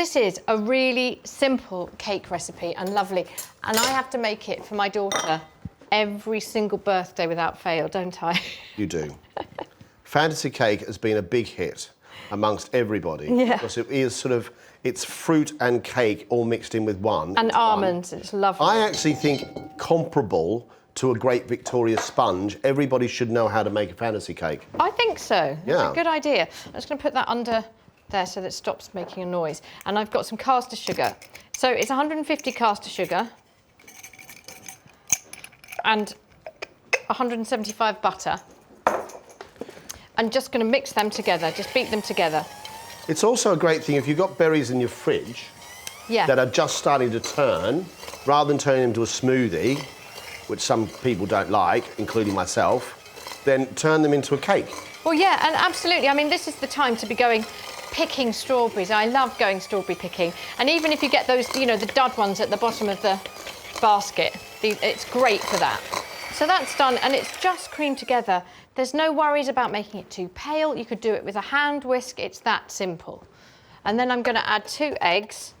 this is a really simple cake recipe and lovely. And I have to make it for my daughter every single birthday without fail, don't I? You do. Fantasy cake has been a big hit amongst everybody. Yeah. Because it is sort of, it's fruit and cake all mixed in with one. And almonds, it's lovely. I actually think comparable to a Great Victoria sponge, everybody should know how to make a fantasy cake. I think so. Yeah. It's a good idea. I'm just going to put that under there so that it stops making a noise. And I've got some caster sugar. So it's 150 caster sugar and 175 butter. I'm just going to mix them together, just beat them together. It's also a great thing if you've got berries in your fridge that are just starting to turn, rather than turning them into a smoothie, which some people don't like, including myself, then turn them into a cake. Well, yeah, and absolutely. I mean, this is the time to be going picking strawberries. I love going strawberry picking. And even if you get those, you know, the dud ones at the bottom of the basket, it's great for that. So that's done, and it's just creamed together. There's no worries about making it too pale. You could do it with a hand whisk. It's that simple. And then I'm going to add 2 eggs.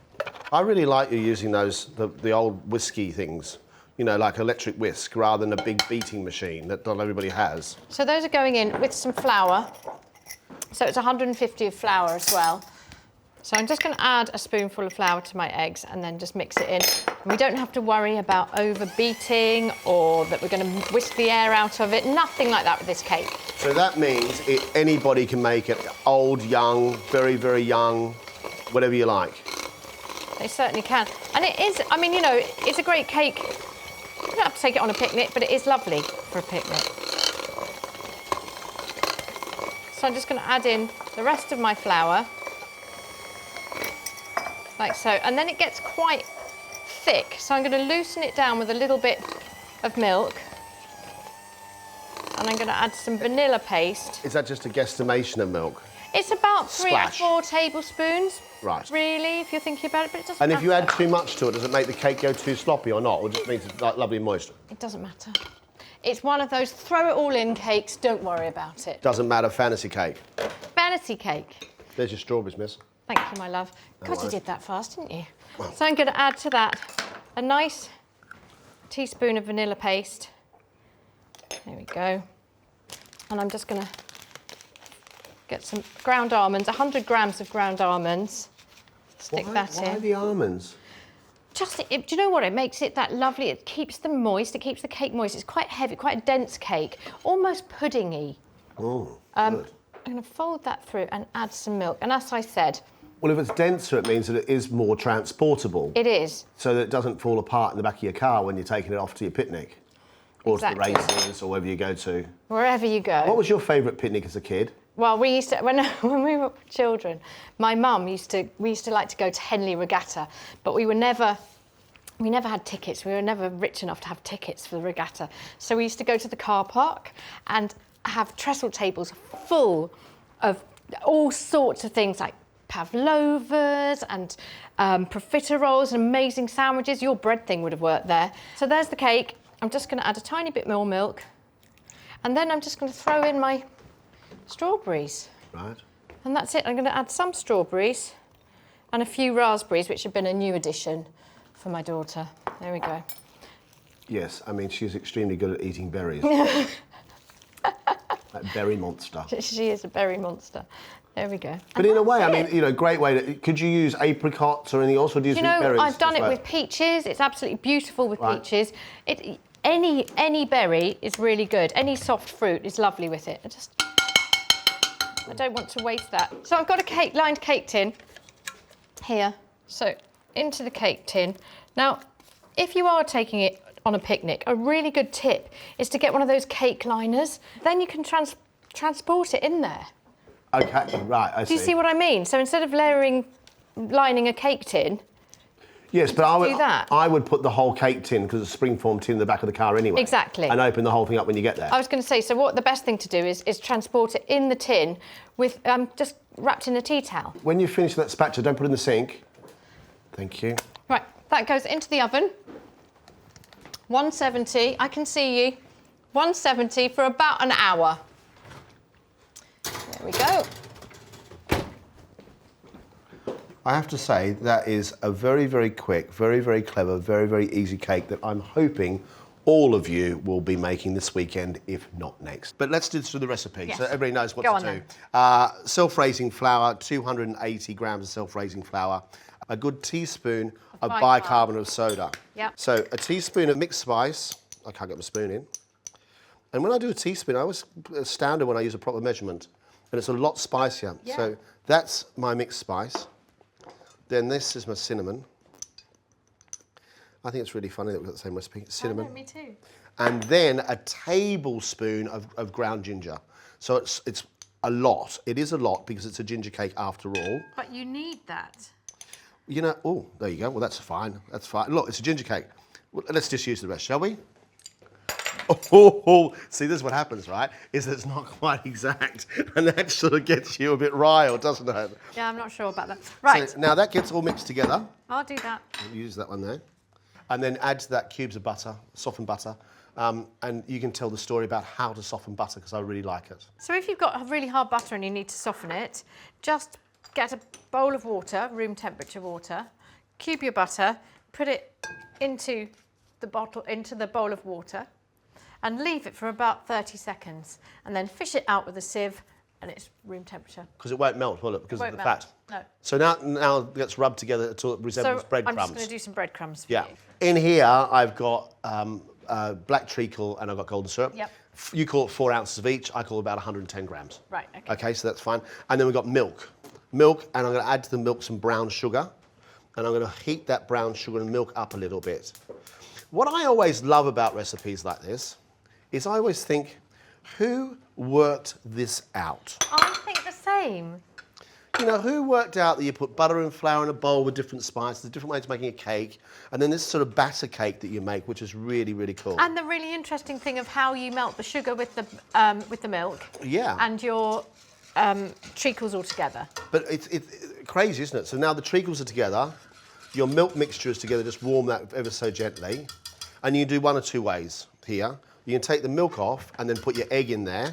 I really like you using those, the old whiskey things, you know, like electric whisk, rather than a big beating machine that not everybody has. So those are going in with some flour. So it's 150 of flour as well. So I'm just going to add a spoonful of flour to my eggs and then just mix it in. And we don't have to worry about over-beating or that we're going to whisk the air out of it. Nothing like that with this cake. So that means anybody can make it, old, young, very, very young, whatever you like. They certainly can. And it is, I mean, you know, it's a great cake. You don't have to take it on a picnic, but it is lovely for a picnic. So I'm just going to add in the rest of my flour. Like so, and then it gets quite thick, so I'm going to loosen it down with a little bit of milk, and I'm going to add some vanilla paste. Is that just a guesstimation of milk? It's about 3 or Splash. 4 tablespoons, Right. really, if you're thinking about it, but it doesn't And matter. if you add too much to it, does it make the cake go too sloppy or not, or just means it's like lovely and moist? It doesn't matter. It's one of those throw it all in cakes, don't worry about it. Doesn't matter, fantasy cake. Fantasy cake. There's your strawberries, miss. Thank you, my love. God, you worries. did that fast, didn't you? So I'm going to add to that a nice teaspoon of vanilla paste. There we go. And I'm just going to get some ground almonds, 100 grams of ground almonds. Stick that in. Why the almonds? Just, do you know what? It makes it that lovely. It keeps them moist. It keeps the cake moist. It's quite heavy, quite a dense cake, almost puddingy. Oh, I'm good. going to fold that through and add some milk. And as I said... Well, if it's denser, it means that it is more transportable. It is. So that it doesn't fall apart in the back of your car when you're taking it off to your picnic. Or Exactly. to the races, or wherever you go to. Wherever you go. What was your favourite picnic as a kid? Well, we used to, when we were children, my mum we used to like to go to Henley Regatta, but we never had tickets. We were never rich enough to have tickets for the regatta. So we used to go to the car park and have trestle tables full of all sorts of things like pavlovas and profiteroles and amazing sandwiches. Your bread thing would have worked there. So there's the cake. I'm just going to add a tiny bit more milk, and then I'm just going to throw in my strawberries. Right. And that's it. I'm going to add some strawberries and a few raspberries, which have been a new addition for my daughter. There we go. Yes, I mean, she's extremely good at eating berries. That berry monster. She is a berry monster. There we go. But in a way, I mean, you know, great way to... Could you use apricots or anything else, or do you think berries? I've done as it well? with peaches. It's absolutely beautiful with Right. peaches. Any berry is really good. Any soft fruit is lovely with it. I don't want to waste that. So I've got a lined cake tin here. So into the cake tin. Now, if you are taking it on a picnic, a really good tip is to get one of those cake liners. Then you can transport it in there. Okay, right, I see. Do you see what I mean? So instead of lining a cake tin, Yes, but do that. I would put the whole cake tin, because it's a springform tin, in the back of the car anyway. Exactly. And open the whole thing up when you get there. I was going to say, so what the best thing to do is transport it in the tin with just wrapped in a tea towel. When you finish that spatula, don't put it in the sink. Thank you. Right, that goes into the oven. 170, I can see you. 170 for about an hour. There we go. I have to say that is a very, very quick, very, very clever, very, very easy cake that I'm hoping all of you will be making this weekend, if not next. But let's do the recipe so everybody knows what to do. Self-raising flour, 280 grams of self-raising flour, a good teaspoon of bicarbonate of soda. Yep. So a teaspoon of mixed spice. I can't get my spoon in. And when I do a teaspoon, I always astounded when I use a proper measurement. And it's a lot spicier. Yeah. So that's my mixed spice. Then this is my cinnamon. I think it's really funny that we've got the same recipe. Cinnamon. I know, me too. And then a tablespoon of ground ginger. So it's a lot. It is a lot because it's a ginger cake after all. But you need that. You know, oh, there you go. Well, that's fine. That's fine. Look, it's a ginger cake. Well, let's just use the rest, shall we? Oh, see, this is what happens, right? Is that it's not quite exact, and that sort of gets you a bit riled, doesn't it? Yeah, I'm not sure about that. Right. So now that gets all mixed together. I'll do that. Use that one there. And then add to that cubes of butter, softened butter. And you can tell the story about how to soften butter because I really like it. So if you've got a really hard butter and you need to soften it, just get a bowl of water, room temperature water, cube your butter, put it into the bowl of water and leave it for about 30 seconds and then fish it out with a sieve and it's room temperature. Because it won't melt, will it? Because of the fat. No. So now let's rub together until it resembles breadcrumbs. I'm just going to do some breadcrumbs for you. In here, I've got black treacle and I've got golden syrup. Yep. You call it 4 ounces of each. I call it about 110 grams. Right, okay. Okay, so that's fine. And then we've got milk. Milk, and I'm going to add to the milk some brown sugar. And I'm going to heat that brown sugar and milk up a little bit. What I always love about recipes like this is I always think, who worked this out? I think the same. You know, who worked out that you put butter and flour in a bowl with different spices, different ways of making a cake, and then this sort of batter cake that you make, which is really, really cool. And the really interesting thing of how you melt the sugar with the milk. Yeah. And your treacles all together. But it's crazy, isn't it? So now the treacles are together, your milk mixture is together, just warm that ever so gently, and you do one or two ways here. You can take the milk off and then put your egg in there,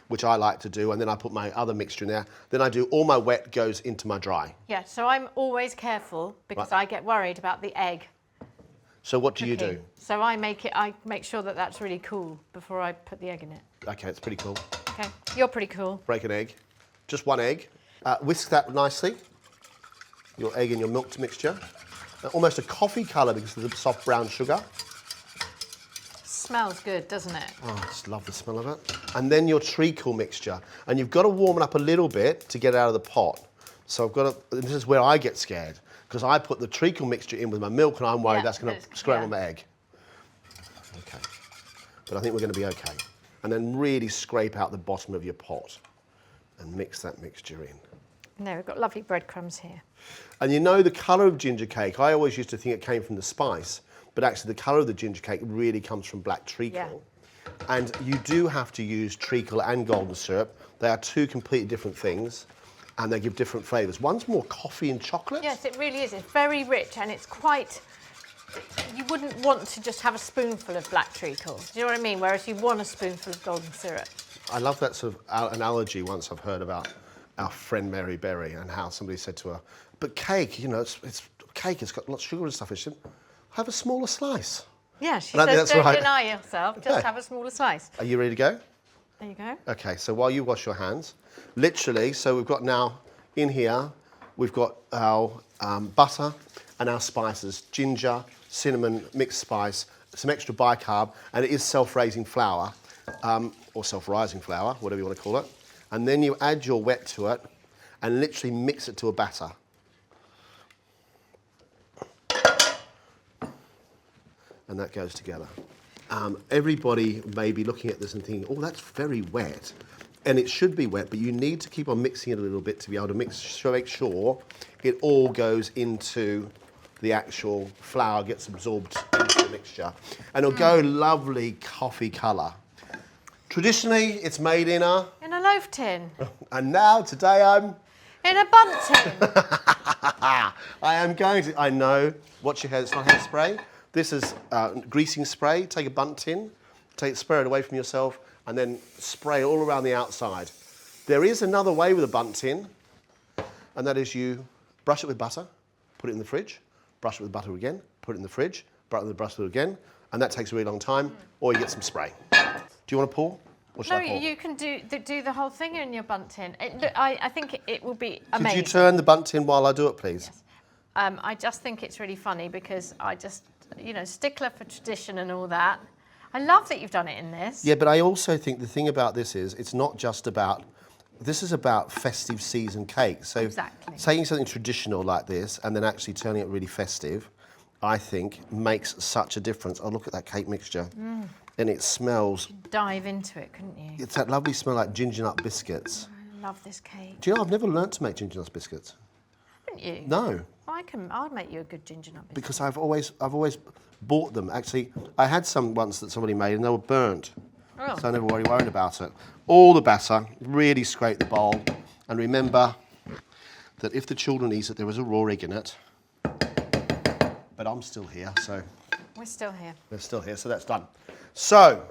which I like to do, and then I put my other mixture in there. Then I do all my wet goes into my dry. Yeah, so I'm always careful because I get worried about the egg. So what do you do? So I make sure that that's really cool before I put the egg in it. Okay, it's pretty cool. Okay, you're pretty cool. Break an egg, just one egg. Whisk that nicely, your egg and your milk mixture. Almost a coffee colour because of the soft brown sugar. Smells good, doesn't it? Oh, I just love the smell of it. And then your treacle mixture. And you've got to warm it up a little bit to get it out of the pot. So I've got to, this is where I get scared, because I put the treacle mixture in with my milk and I'm worried that's going to scramble my egg. Okay. But I think we're going to be okay. And then really scrape out the bottom of your pot and mix that mixture in. No, we've got lovely breadcrumbs here. And you know the colour of ginger cake, I always used to think it came from the spice, but actually the colour of the ginger cake really comes from black treacle. Yeah. And you do have to use treacle and golden syrup. They are two completely different things, and they give different flavours. One's more coffee and chocolate. Yes, it really is. It's very rich, and it's quite... You wouldn't want to just have a spoonful of black treacle. Do you know what I mean? Whereas you want a spoonful of golden syrup. I love that sort of analogy once I've heard about our friend Mary Berry and how somebody said to her, but cake, you know, it's cake, it's got lots of sugar and stuff. She said, have a smaller slice. Yeah, she says, don't deny yourself, just have a smaller slice. Are you ready to go? There you go. Okay, so while you wash your hands, literally, so we've got now, in here, we've got our butter and our spices, ginger, cinnamon, mixed spice, some extra bicarb, and it is self-raising flour, or self-rising flour, whatever you want to call it. And then you add your wet to it and literally mix it to a batter. And that goes together. Everybody may be looking at this and thinking, oh, that's very wet. And it should be wet, but you need to keep on mixing it a little bit to be able to make sure it all goes into the actual flour, gets absorbed into the mixture. And it'll go lovely coffee colour. Traditionally, it's made in a loaf tin. And now, today, I'm... in a bun tin. I am going to... I know. Watch your hair. It's not hairspray. This is greasing spray. Take a bundt tin, spray it away from yourself, and then spray all around the outside. There is another way with a bundt tin, and that is you brush it with butter, put it in the fridge, brush it with butter again, put it in the fridge, brush it with butter again, and that takes a really long time, or you get some spray. Do you want to pour? Or should I pour? You can do the whole thing in your bundt tin. I think it will be amazing. Could you turn the bundt tin while I do it, please? Yes. I just think it's really funny because I just, stickler for tradition and all that. I love that you've done it in this. Yeah, but I also think the thing about this is it's not just about, this is about festive season cake. So exactly. Taking something traditional like this and then actually turning it really festive, I think makes such a difference. Oh, look at that cake mixture. And it smells... You'd dive into it, couldn't you? It's that lovely smell like ginger nut biscuits. I love this cake. Do you know, I've never learnt to make ginger nut biscuits. Haven't you? No. I'll make you a good ginger nut biscuit. Because I've always bought them. Actually, I had some once that somebody made and they were burnt. Oh. So I never really worried about it. All the batter, really scrape the bowl. And remember that if the children eat it, there is a raw egg in it. But I'm still here, so... We're still here. We're still here, so that's done. So,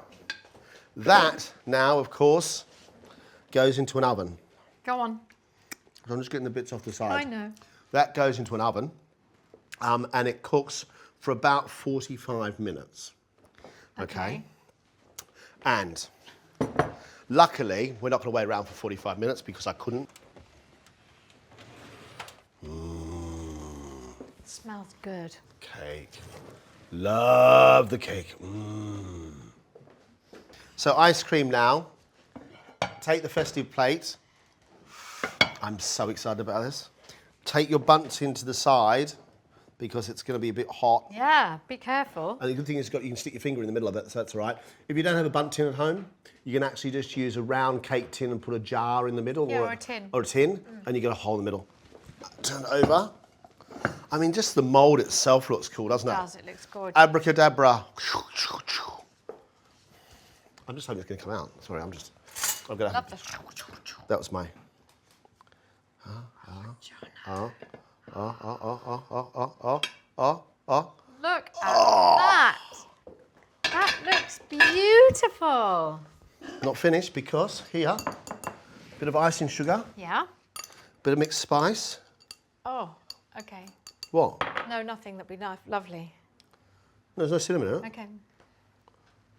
that now, of course, goes into an oven. Go on. I'm just getting the bits off the side. I know. That goes into an oven, and it cooks for about 45 minutes. Okay. And luckily, we're not going to wait around for 45 minutes because I couldn't. It smells good. Cake. Love the cake. So ice cream now. Take the festive plate. I'm so excited about this. Take your bundt tin to the side because it's going to be a bit hot. Yeah, be careful. And the good thing is you can stick your finger in the middle of it, so that's all right. If you don't have a bundt tin at home, you can actually just use a round cake tin and put a jar in the middle. Yeah, or a tin. Or a tin, and you get a hole in the middle. Turn it over. I mean, just the mould itself looks cool, doesn't it? It does, it looks gorgeous. Abracadabra. I'm just hoping it's going to come out. Sorry, I'm going to... Love this. That was my... Look at that. That looks beautiful. Not finished because here, bit of icing sugar, Yeah. bit of mixed spice. Oh, okay. What? No, nothing. That'd be lovely. No, there's no cinnamon in it. Okay.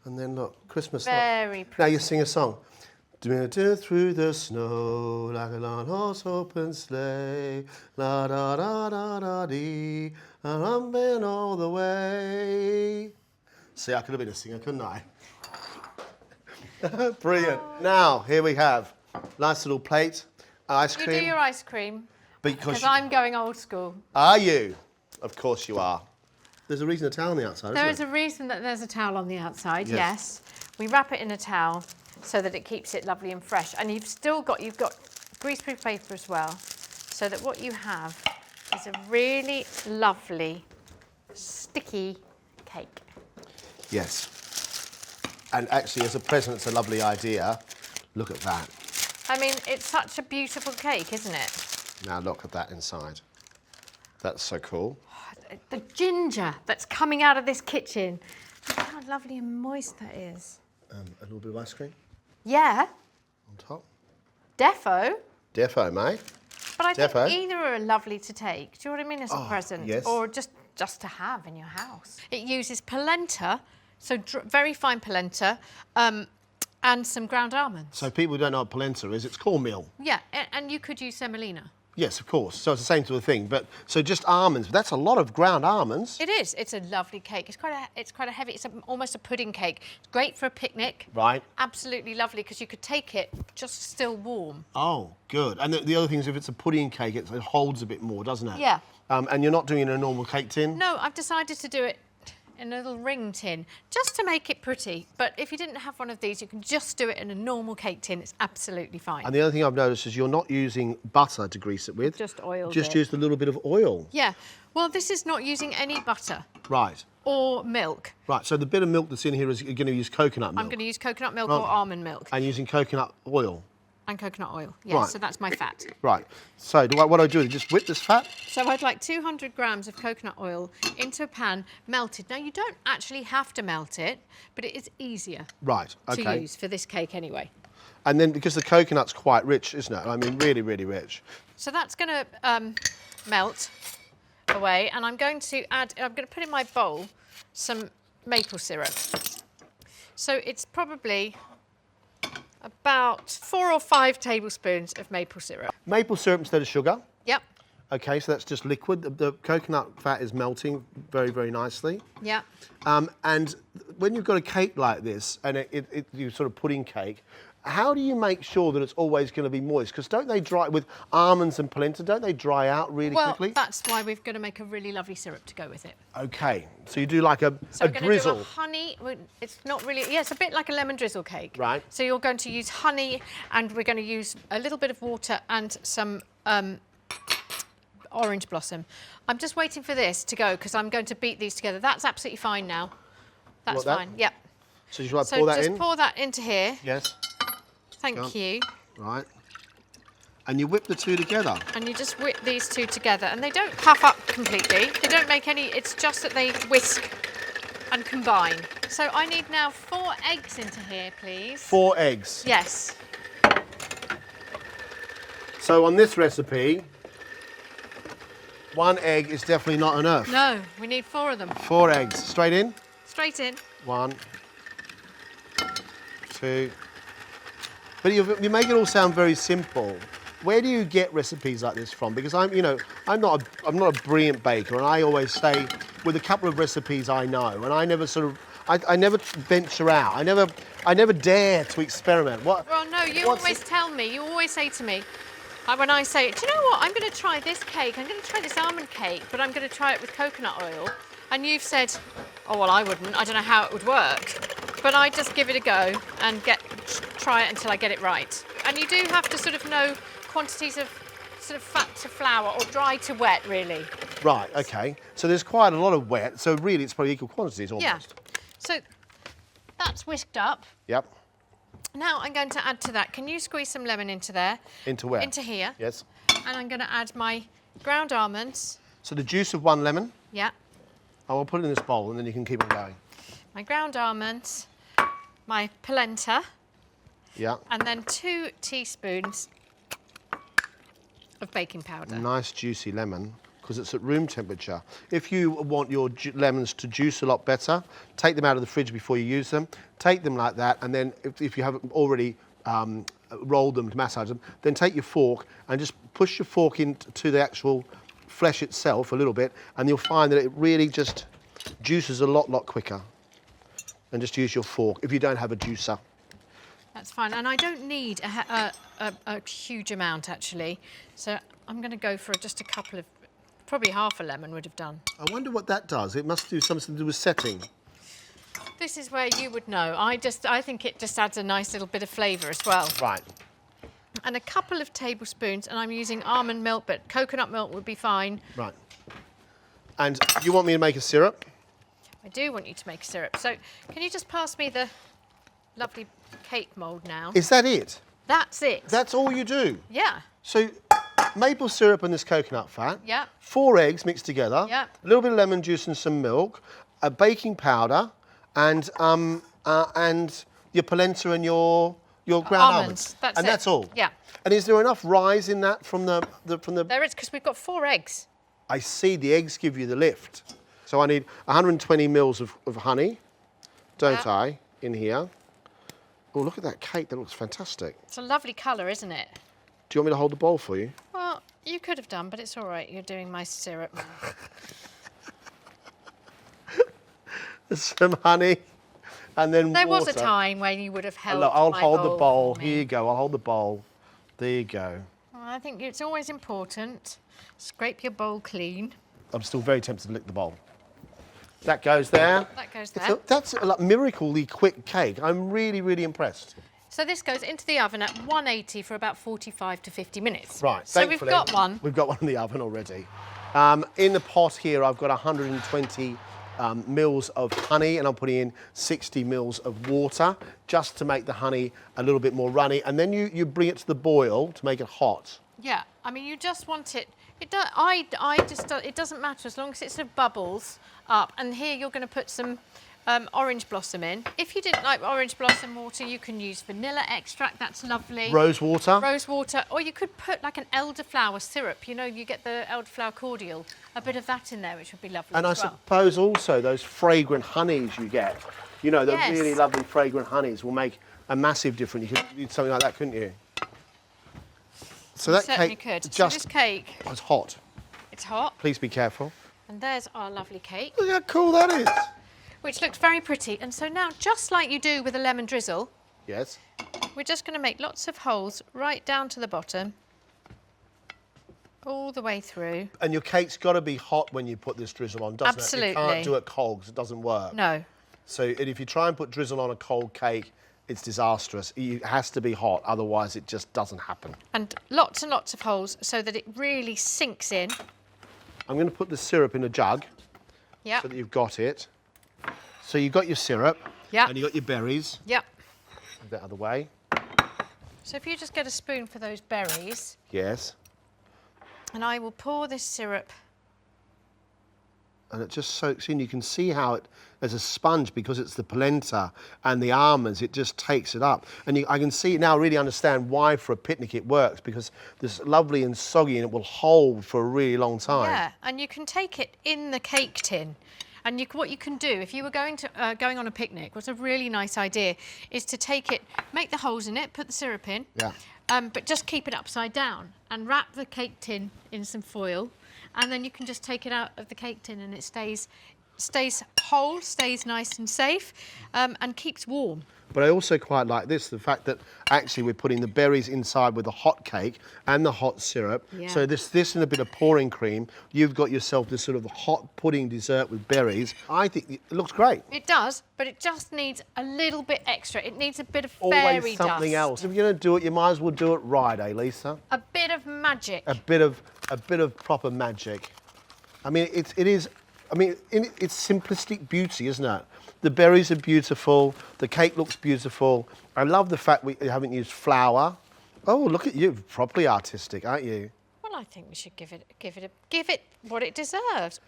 And then look, Christmas. Very Now pretty. you sing a song. Through the snow like a long horse open sleigh, la da da da da dee, and I'm been all the way. See, I could have been a singer, couldn't I? Brilliant. Now here we have nice little plate, ice You cream. do your ice cream because you- I'm going old school. Are you? Of course you are. There's a reason a towel on the outside. There is isn't a reason that there's a towel on the outside. Yes. Yes. We wrap it in a towel so that it keeps it lovely and fresh. And you've got greaseproof paper as well, so that what you have is a really lovely sticky cake. Yes. And actually, as a present, it's a lovely idea. Look at that. I mean, it's such a beautiful cake, isn't it? Now look at that inside. That's so cool. The ginger that's coming out of this kitchen. Look how lovely and moist that is. A little bit of ice cream Yeah, on top. defo. Defo, mate. But I Defo. think either are lovely to take. Do you know what I mean? As a present, yes. or just to have in your house. It uses polenta, so very fine polenta, and some ground almonds. So people who don't know what polenta is, it's cornmeal. Yeah, and you could use semolina. Yes, of course. So it's the same sort of thing. But so just almonds. That's a lot of ground almonds. It is. It's a lovely cake. It's quite a heavy. It's almost a pudding cake. It's great for a picnic. Right. Absolutely lovely because you could take it just still warm. Oh, good. And the other thing is, if it's a pudding cake, it holds a bit more, doesn't it? Yeah. And you're not doing it in a normal cake tin? No, I've decided to do it in a little ring tin, just to make it pretty. But if you didn't have one of these, you can just do it in a normal cake tin. It's absolutely fine. And the other thing I've noticed is you're not using butter to grease it with. Just oil. Just used a little bit of oil. Yeah. Well, this is not using any butter Right. or milk. Right, so the bit of milk that's in here is you're going to use coconut milk. I'm going to use coconut milk or almond milk. And using coconut oil. And coconut oil. Yes, Right. so that's my fat. Right. So what I do is just whip this fat. So I'd like 200 grams of coconut oil into a pan, melted. Now, you don't actually have to melt it, but it is easier Right, to okay. use for this cake anyway. And then because the coconut's quite rich, isn't it? I mean, really, really rich. So that's going to melt away, and I'm going to put in my bowl some maple syrup. So it's probably about 4 or 5 tablespoons of maple syrup. Maple syrup instead of sugar? Yep. Okay, so that's just liquid. The coconut fat is melting very, very nicely. Yeah. And when you've got a cake like this, and you sort of pudding cake, how do you make sure that it's always going to be moist? Because don't they dry, with almonds and polenta, don't they dry out really quickly? Well, that's why we've got to make a really lovely syrup to go with it. Okay, so you do like a drizzle. So we're going to do a honey, it's not really, yeah, it's a bit like a lemon drizzle cake. Right. So you're going to use honey, and we're going to use a little bit of water and some orange blossom. I'm just waiting for this to go because I'm going to beat these together. That's absolutely fine now. That's fine, yep. So should I pour that in? So just pour that into here. Yes. Thank you. Right. And you whip the two together. And you just whip these two together. And they don't puff up completely. They don't make any, it's just that they whisk and combine. So I need now 4 eggs into here, please. 4 eggs? Yes. So on this recipe, 1 egg is definitely not enough. No, we need 4 of them. 4 eggs. Straight in? Straight in. 1, 2. But you make it all sound very simple. Where do you get recipes like this from? Because I'm not a brilliant baker, and I always say with a couple of recipes I know, and I never I never venture out. I never dare to experiment. Well, no, you always tell me. You always say to me, when I say, do you know what? I'm going to try this cake. I'm going to try this almond cake, but I'm going to try it with coconut oil. And you've said, oh well, I wouldn't. I don't know how it would work. But I just give it a go and try it until I get it right. And you do have to sort of know quantities of sort of fat to flour or dry to wet, really. Right, okay. So there's quite a lot of wet, so really it's probably equal quantities almost. Yeah. So that's whisked up. Yep. Now I'm going to add to that. Can you squeeze some lemon into there? Into where? Into here. Yes. And I'm going to add my ground almonds. So the juice of 1 lemon? Yeah. I will put it in this bowl and then you can keep on going. My ground almonds, my polenta. Yeah. And then 2 teaspoons of baking powder. Nice juicy lemon, because it's at room temperature. If you want your lemons to juice a lot better, take them out of the fridge before you use them. Take them like that, and then if you haven't already rolled them to massage them, then take your fork and just push your fork into the actual flesh itself a little bit, and you'll find that it really just juices a lot quicker. And just use your fork if you don't have a juicer. That's fine, and I don't need a huge amount actually. So I'm going to go for just a couple of, probably half a lemon would have done. I wonder what that does. It must do something to do with setting. This is where you would know. I think it just adds a nice little bit of flavour as well. Right. And a couple of tablespoons, and I'm using almond milk, but coconut milk would be fine. Right. And you want me to make a syrup? I do want you to make a syrup. So can you just pass me the lovely cake mould now? Is that it? That's it. That's all you do? Yeah. So maple syrup and this coconut fat. Yeah. 4 eggs mixed together. Yeah. A little bit of lemon juice and some milk. A baking powder and your polenta and your ground almonds. That's and it. That's all. Yeah. And is there enough rise in that from the? There is, because we've got 4 eggs. I see the eggs give you the lift. So I need 120 mils of honey, don't I, in here. Oh, look at that cake. That looks fantastic. It's a lovely colour, isn't it? Do you want me to hold the bowl for you? Well, you could have done, but it's all right. You're doing my syrup. Some honey and then There water. was a time when you would have held I'll my hold the bowl. for me. Here you go. I'll hold the bowl. There you go. Well, I think it's always important. Scrape your bowl clean. I'm still very tempted to lick the bowl. That goes there. That goes there. That's a miraculously quick cake. I'm really, really impressed. So this goes into the oven at 180 for about 45 to 50 minutes. Right, So thankfully, we've got one. We've got one in the oven already. In the pot here, I've got 120 mils of honey, and I'm putting in 60 mils of water just to make the honey a little bit more runny. And then you bring it to the boil to make it hot. Yeah, I mean, you just want it. It doesn't matter as long as it sort of bubbles up. And here you're going to put some orange blossom in. If you didn't like orange blossom water, you can use vanilla extract. That's lovely. Rose water? Rose water. Or you could put like an elderflower syrup. You know, you get the elderflower cordial. A bit of that in there, which would be lovely And as I suppose also those fragrant honeys you get, you know, the really lovely fragrant honeys will make a massive difference. You could do something like that, couldn't you? So that certainly cake could. just... So this cake... It's hot. It's hot. Please be careful. And there's our lovely cake. Look how cool that is. Which looks very pretty. And so now, just like you do with a lemon drizzle... Yes. We're just going to make lots of holes right down to the bottom. All the way through. And your cake's got to be hot when you put this drizzle on, doesn't Absolutely. it? You can't do it cold because it doesn't work. No. So if you try and put drizzle on a cold cake, it's disastrous. It has to be hot, otherwise it just doesn't happen. And lots of holes so that it really sinks in. I'm going to put the syrup in a jug so that you've got it. So you've got your syrup and you've got your berries. Yep. Move that other way. So if you just get a spoon for those berries. Yes. And I will pour this syrup. And it just soaks in. You can see how it, as a sponge, because it's the polenta and the almonds, it just takes it up. And I can see now, really understand why for a picnic it works, because this lovely and soggy and it will hold for a really long time. Yeah, and you can take it in the cake tin. And what you can do, if you were going on a picnic, what's a really nice idea, is to take it, make the holes in it, put the syrup in, but just keep it upside down and wrap the cake tin in some foil. And then you can just take it out of the cake tin and it stays whole, stays nice and safe, and keeps warm. But I also quite like this, the fact that actually we're putting the berries inside with the hot cake and the hot syrup. Yeah. So this and a bit of pouring cream, you've got yourself this sort of hot pudding dessert with berries. I think it looks great. It does, but it just needs a little bit extra. It needs a bit of fairy Always something dust. else. If you're going to do it, you might as well do it right, eh, Lisa? A bit of magic. A bit of proper magic. I mean, it's simplistic beauty, isn't it? The berries are beautiful. The cake looks beautiful. I love the fact we haven't used flour. Oh, look at you, properly artistic, aren't you? Well, I think we should give it what it deserves.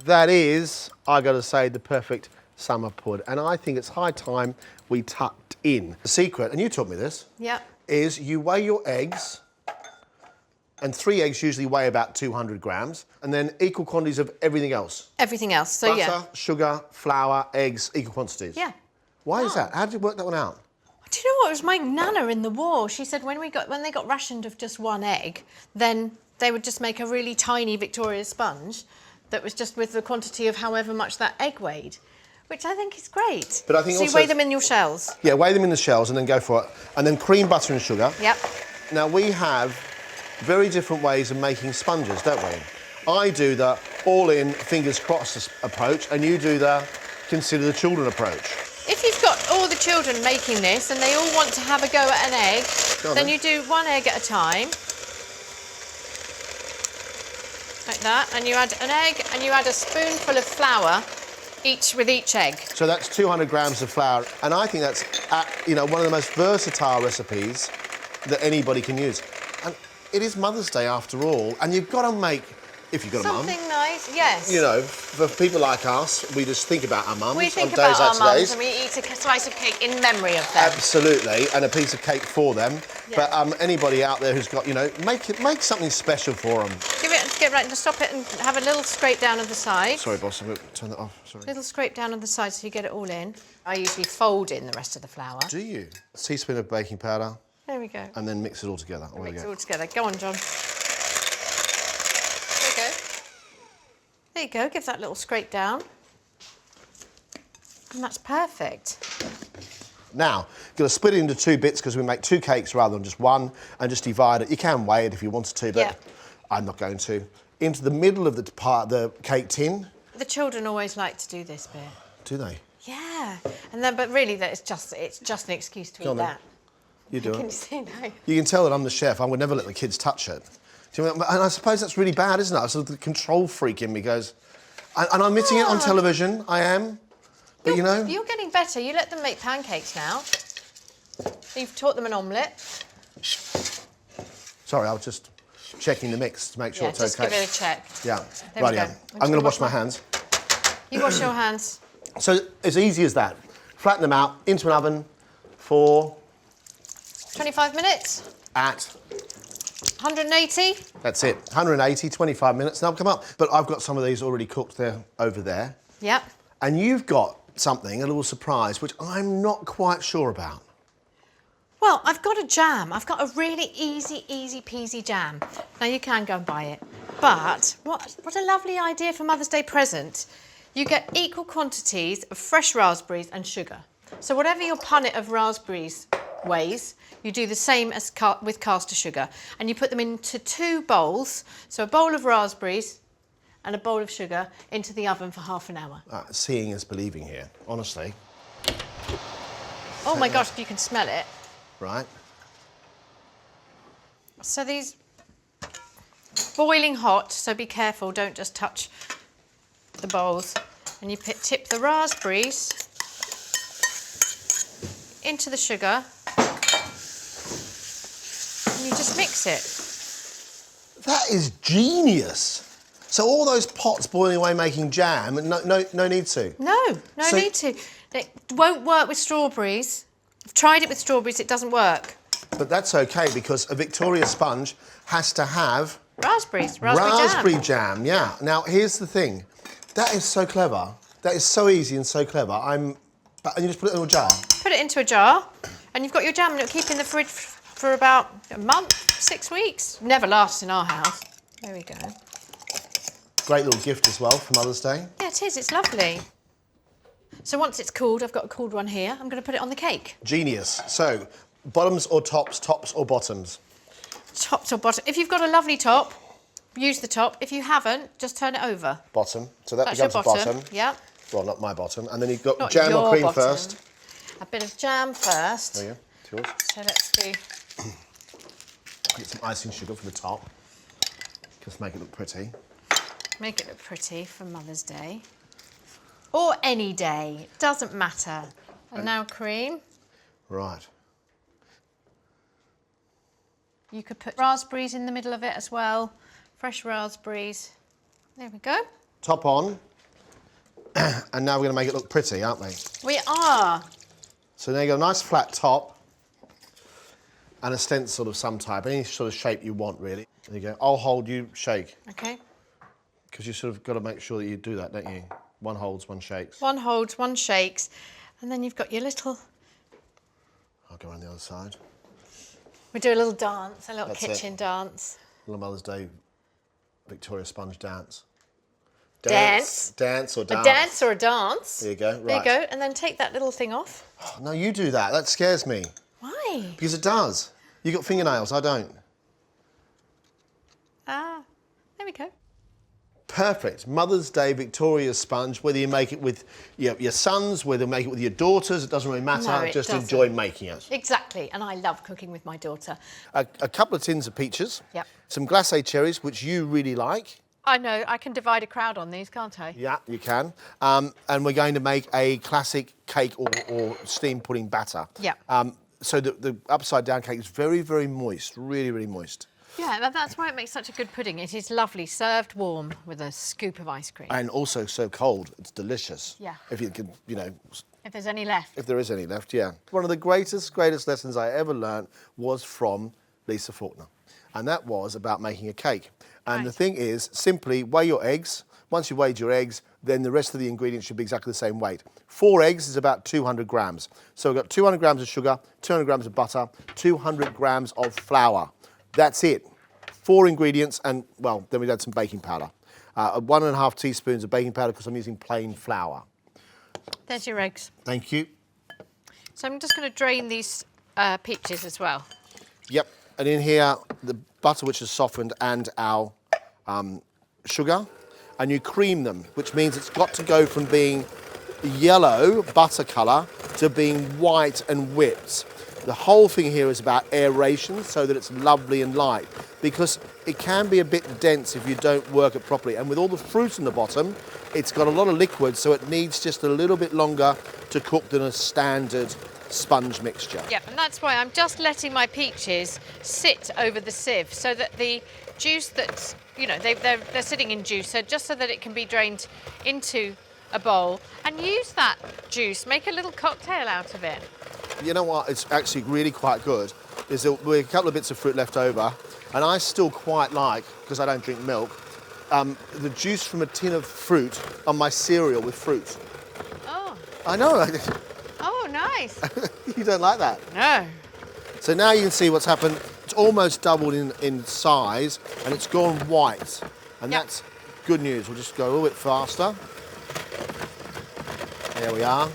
That is, I got to say, the perfect summer pud, and I think it's high time we tucked in. The secret, and you taught me this, is you weigh your eggs. And 3 eggs usually weigh about 200 grams, and then equal quantities of everything else. Everything else, so butter, sugar, flour, eggs, equal quantities. Yeah. Why is that? How did you work that one out? Do you know what? It was my nana in the war. She said when they got rationed of just 1 egg, then they would just make a really tiny Victoria sponge that was just with the quantity of however much that egg weighed, which I think is great. But I think so also, you weigh them in your shells. Yeah, weigh them in the shells and then go for it. And then cream, butter and sugar. Yep. Now we have very different ways of making sponges, don't we? I do the all-in, fingers crossed approach, and you do the consider the children approach. If you've got all the children making this and they all want to have a go at an egg, then you do 1 egg at a time. Like that, and you add an egg and you add a spoonful of flour with each egg. So that's 200 grams of flour, and I think that's one of the most versatile recipes that anybody can use. And it is Mother's Day after all, and you've got to make, if you've got a mum. Something nice, yes. You know, for people like us, we just think about our mums. We think about our mums and we eat a slice of cake in memory of them. Absolutely, and a piece of cake for them. Yeah. But anybody out there who's got, make something special for them. Get right to stop it and have a little scrape down of the side. Sorry, boss, I'm going to turn that off. Sorry. Little scrape down of the side so you get it all in. I usually fold in the rest of the flour. Do you? A teaspoon of baking powder. There we go. And then mix it all together. Mix it all together. Go on, John. There you go. There you go. Give that little scrape down. And that's perfect. Now, you're going to split it into 2 bits because we make 2 cakes rather than just 1, and just divide it. You can weigh it if you wanted to, but I'm not going to. Into the middle of the cake tin. The children always like to do this bit. Do they? Yeah. And then, but really, it's just an excuse to eat that. You do it. Can you see now? You can tell that I'm the chef. I would never let the kids touch it. Do you know, and I suppose that's really bad, isn't it? So the control freak in me goes, and I'm admitting it on television. I am. But you're getting better. You let them make pancakes now. You've taught them an omelette. Sorry, I was just checking the mix to make sure it's okay. Just give it a check. Yeah. Right, I'm going to wash my hands. You wash your hands. So as easy as that. Flatten them out into an oven for 25 minutes. At 180. That's it. 180, 25 minutes. Now come up. But I've got some of these already cooked there over there. Yep. And you've got something, a little surprise, which I'm not quite sure about. Well, I've got a jam. I've got a really easy peasy jam. Now you can go and buy it. But what a lovely idea for Mother's Day present. You get equal quantities of fresh raspberries and sugar. So whatever your punnet of raspberries weighs, you do the same as with caster sugar. And you put them into 2 bowls. So a bowl of raspberries and a bowl of sugar into the oven for half an hour. Seeing is believing here, honestly. Oh my gosh, you can smell it. Right. So these boiling hot, so be careful, don't just touch the bowls. And you tip the raspberries into the sugar and you just mix it. That is genius. So all those pots boiling away making jam, no need to? No need to. It won't work with strawberries. I've tried it with strawberries, it doesn't work. But that's okay because a Victoria sponge has to have... Raspberry jam, yeah. Now, here's the thing. That is so clever. That is so easy and so clever. And you just put it in a jar? Put it into a jar and you've got your jam and it'll keep in the fridge for about a month, 6 weeks. Never lasts in our house. There we go. Great little gift as well for Mother's Day. Yeah, it is. It's lovely. So once it's cooled, I've got a cooled one here. I'm going to put it on the cake. Genius. So, bottoms or tops, tops or bottoms? Tops or bottom. If you've got a lovely top, use the top. If you haven't, just turn it over. Bottom. So that That's becomes your bottom. a bottom. Yeah. Well, not my bottom. And then you've got Not jam your or cream bottom. first. A bit of jam first. There you go. It's yours. So let's do... Get some icing sugar for the top. Just make it look pretty. Make it look pretty for Mother's Day. Or any day. Doesn't matter. And now cream. Right. You could put raspberries in the middle of it as well. Fresh raspberries. There we go. Top on. And now we're going to make it look pretty, aren't we? We are. So now you've got a nice flat top and a stencil of some type, any sort of shape you want, really. There you go. I'll hold, you shake. Okay. Because you sort of got to make sure that you do that, don't you? One holds, one shakes. One holds, one shakes. And then you've got your little... I'll go on the other side. We do a little dance, a little That's kitchen dance. Little Mother's Day Victoria sponge dance. Dance. Dance or dance. A dance or a dance. There you go, right. There you go, and then take that little thing off. Oh, no, you do that. That scares me. Why? Because it does. You got fingernails, I don't. Ah, there we go. Perfect. Mother's Day Victoria sponge, whether you make it with your sons, whether you make it with your daughters, it doesn't really matter. No, it just doesn't. enjoy making it. Exactly, and I love cooking with my daughter. A couple of tins of peaches. Yep. Some glacé cherries, which you really like. I know, I can divide a crowd on these, can't I? Yeah, you can. And we're going to make a classic cake or steam pudding batter. Yeah. So the upside down cake is very, very moist, really, really moist. Yeah, that's why it makes such a good pudding. It is lovely, served warm with a scoop of ice cream. And also so cold, it's delicious. Yeah. If you can, If there's any left. if there is any left, yeah. One of the greatest lessons I ever learned was from Lisa Faulkner. And that was about making a cake. And Right. the thing is, simply weigh your eggs. Once you've weighed your eggs, then the rest of the ingredients should be exactly the same weight. 4 eggs is about 200 grams. So we've got 200 grams of sugar, 200 grams of butter, 200 grams of flour. That's it. 4 ingredients, and, well, then we'd add some baking powder. 1.5 teaspoons of baking powder because I'm using plain flour. There's your eggs. Thank you. So I'm just going to drain these peaches as well. Yep. And in here, the butter which is softened and our sugar. And you cream them, which means it's got to go from being yellow butter colour to being white and whipped. The whole thing here is about aeration so that it's lovely and light, because it can be a bit dense if you don't work it properly. And with all the fruit in the bottom, it's got a lot of liquid, so it needs just a little bit longer to cook than a standard sponge mixture. Yeah, and that's why I'm just letting my peaches sit over the sieve so that the juice that's, they're sitting in juice, so just so that it can be drained into a bowl and use that juice, make a little cocktail out of it. You know what? It's actually really quite good. There's a couple of bits of fruit left over, and I still quite like, because I don't drink milk, the juice from a tin of fruit on my cereal with fruit. Oh. I know. Oh, nice. You don't like that? No. So now you can see what's happened. It's almost doubled in size, and it's gone white. And that's good news. We'll just go a little bit faster. There we are.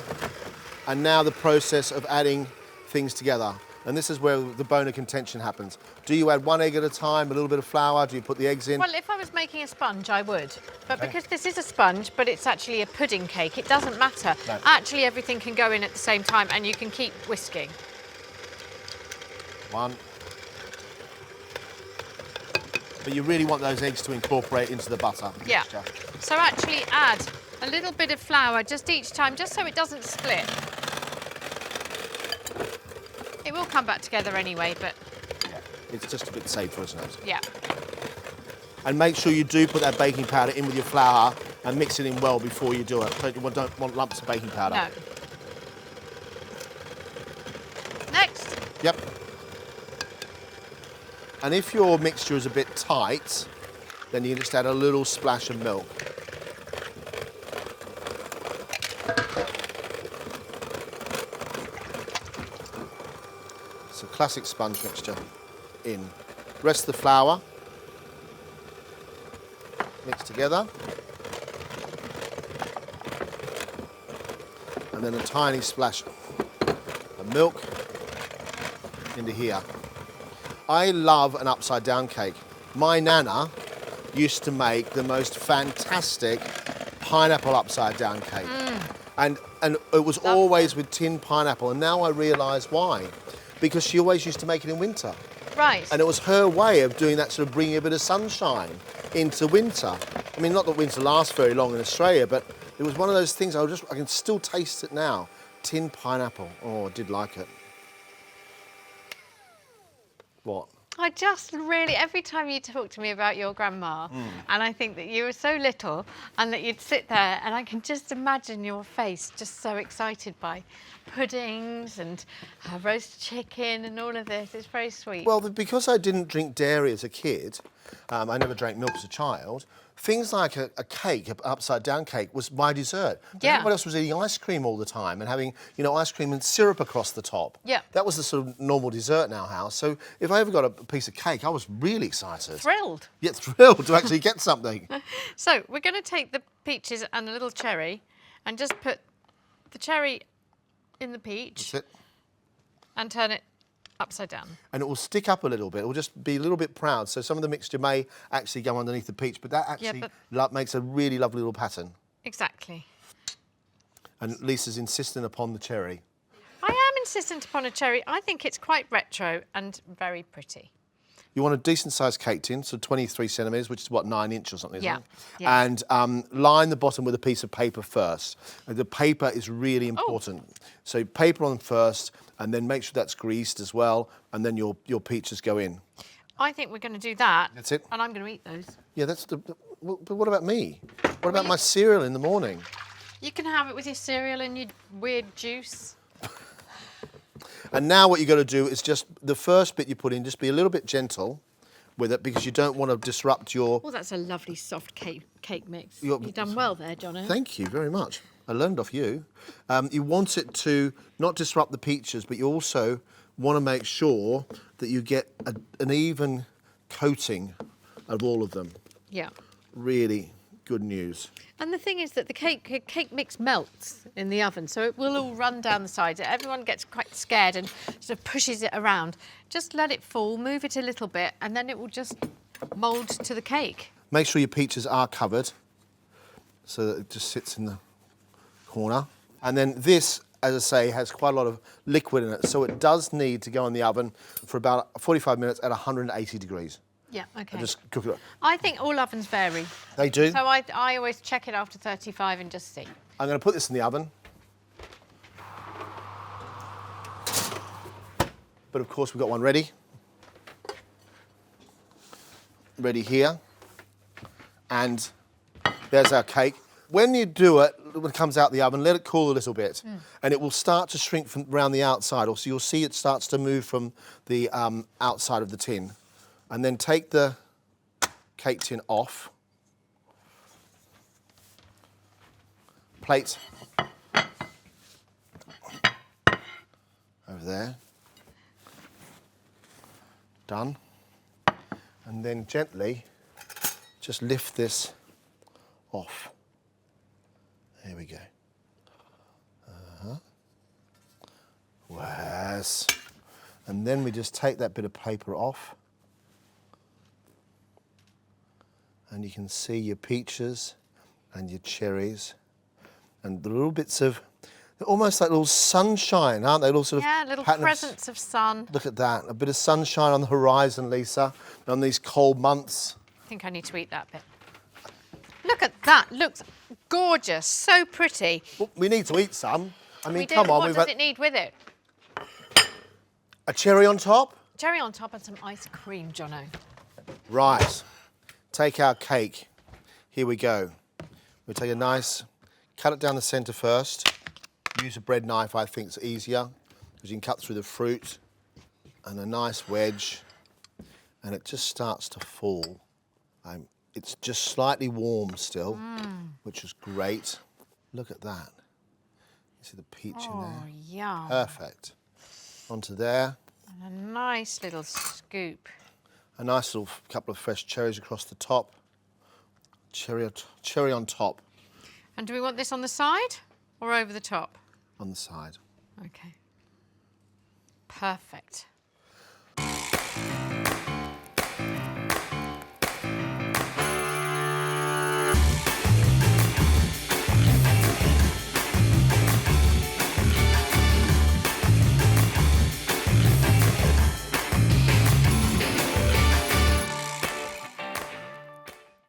And now the process of adding things together. And this is where the bone of contention happens. Do you add one egg at a time, a little bit of flour? Do you put the eggs in? Well, if I was making a sponge, I would. But because this is a sponge, but it's actually a pudding cake, it doesn't matter. No. Actually, everything can go in at the same time, and you can keep whisking. One. But you really want those eggs to incorporate into the butter. Yeah. Mixture. So actually add a little bit of flour just each time, just so it doesn't split. It will come back together anyway, but... Yeah, it's just a bit safer, isn't it? Yeah. And make sure you do put that baking powder in with your flour and mix it in well before you do it. Don't want lumps of baking powder. No. Next. Yep. And if your mixture is a bit tight, then you just add a little splash of milk. It's a classic sponge mixture in. Rest of the flour, mix together. And then a tiny splash of milk into here. I love an upside down cake. My nana used to make the most fantastic pineapple upside down cake. And it was always with tinned pineapple, and now I realise why. Because she always used to make it in winter. Right. And it was her way of doing that, sort of bringing a bit of sunshine into winter. I mean, not that winter lasts very long in Australia, but it was one of those things, I can still taste it now. Tinned pineapple. Oh, I did like it. What? I just really, every time you talk to me about your grandma, and I think that you were so little and that you'd sit there, and I can just imagine your face just so excited by puddings and roast chicken and all of this. It's very sweet. Well, because I didn't drink dairy as a kid, I never drank milk as a child, things like a cake, an upside down cake, was my dessert. Yeah. Everybody else was eating ice cream all the time and having, ice cream and syrup across the top. Yeah. That was the sort of normal dessert in our house. So if I ever got a piece of cake, I was really excited. Thrilled. Yeah, thrilled to actually get something. So we're going to take the peaches and a little cherry and just put the cherry in the peach. That's it. And turn it upside down. And it will stick up a little bit. It will just be a little bit proud. So some of the mixture may actually go underneath the peach, but that actually makes a really lovely little pattern. Exactly. And Lisa's insisting upon the cherry. I am insistent upon a cherry. I think it's quite retro and very pretty. You want a decent-sized cake tin, so 23 centimetres, which is, what, 9 inches or something, isn't it? Yeah. And line the bottom with a piece of paper first. And the paper is really important. Oh. So paper on first, and then make sure that's greased as well, and then your peaches go in. I think we're going to do that. That's it. And I'm going to eat those. Yeah, but what about me? What about my cereal in the morning? You can have it with your cereal and your weird juice. And now what you've got to do is just, the first bit you put in, just be a little bit gentle with it, because you don't want to disrupt your... Oh, that's a lovely soft cake mix. You've done well there, Jono. Thank you very much. I learned off you. You want it to not disrupt the peaches, but you also want to make sure that you get an even coating of all of them. Yeah. Really good news. And the thing is that the cake mix melts in the oven, so it will all run down the sides. Everyone gets quite scared and sort of pushes it around. Just let it fall, move it a little bit, and then it will just mould to the cake. Make sure your peaches are covered so that it just sits in the corner. And then this, as I say, has quite a lot of liquid in it, so it does need to go in the oven for about 45 minutes at 180 degrees. Yeah, OK. And just cook it up. I think all ovens vary. They do? So I always check it after 35 and just see. I'm going to put this in the oven. But of course we've got one ready. Ready here. And there's our cake. When you do it, when it comes out the oven, let it cool a little bit, and it will start to shrink from around the outside. Also, you'll see it starts to move from the outside of the tin. And then take the cake tin off. Plate over there. Done. And then gently just lift this off. There we go. Yes. And then we just take that bit of paper off. And you can see your peaches and your cherries and the little bits of, they're almost like little sunshine, aren't they? Little sort of little presence of sun. Look at that, a bit of sunshine on the horizon, Lisa, on these cold months. I think I need to eat that bit. Look at that, looks gorgeous, so pretty. Well, we need to eat some. I mean, come on. What does it need with it? A cherry on top? Cherry on top and some ice cream, Jono. Right. Take our cake. Here we go. We'll take a nice, cut it down the centre first. Use a bread knife, I think, it's easier, because you can cut through the fruit. And a nice wedge. And it just starts to fall. It's just slightly warm still, which is great. Look at that. You see the peach in there? Oh, yum. Perfect. Onto there. And a nice little scoop. A nice little couple of fresh cherries across the top. Cherry on top. And do we want this on the side or over the top? On the side. Okay. Perfect.